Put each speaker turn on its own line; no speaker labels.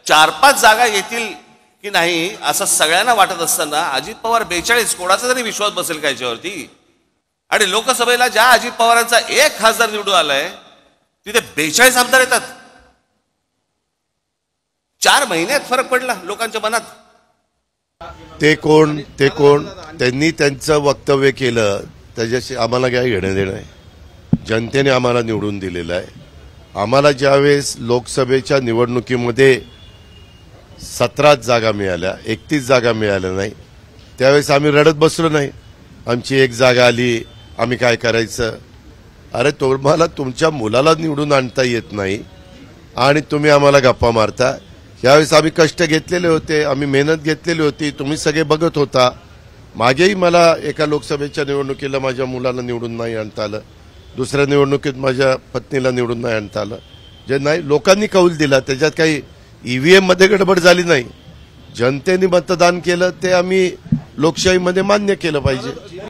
4-5 जागा येतील की नाही असं सगळ्यांना वाटत असताना अजित पवार 42 कोणाचा तरी विश्वास बसेल का याच्यावरती? आणि लोकसभेला ज्या अजित पवारांचा 1 खासदार निवडून आलाय तिथे 42 आमदार येतात. 4 महिन्यात फरक पडला लोकांच्या मनात.
ते कोण त्यांनी त्यांचं वक्तव्य केलं त्याच्याशी आम्हाला काय घेणं देणं आहे. जनतेने आम्हाला निवडून दिलेलं आहे. आम्हाला ज्यावेळेस लोकसभेच्या निवडणुकीमध्ये 17 जागा मिळाल्या, 31 जागा मिळाल्या नाही, त्यावेळेस आम्ही रडत बसलो नाही. आमची 1 जागा आली, आम्ही काय करायचं? अरे तुम्हाला तुमच्या मुलाला निवडून आणता येत नाही आणि तुम्ही आम्हाला गप्पा मारता. यावेळेस आम्ही कष्ट घेतलेले होते, आम्ही मेहनत घेतलेली होती, तुम्ही सगळे बघत होता. मागेही मला एका लोकसभेच्या निवडणुकीला माझ्या मुलाला निवडून नाही आणता आलं, दुसऱ्या निवडणुकीत माझ्या पत्नीला निवडून नाही आणता आलं. जे नाही लोकांनी कौल दिला, त्याच्यात काही ईव्हीएम मध्ये गडबड झाली नाही. जनतेने मतदान केलं ते आम्ही लोकशाहीमध्ये मान्य केलं पाहिजे.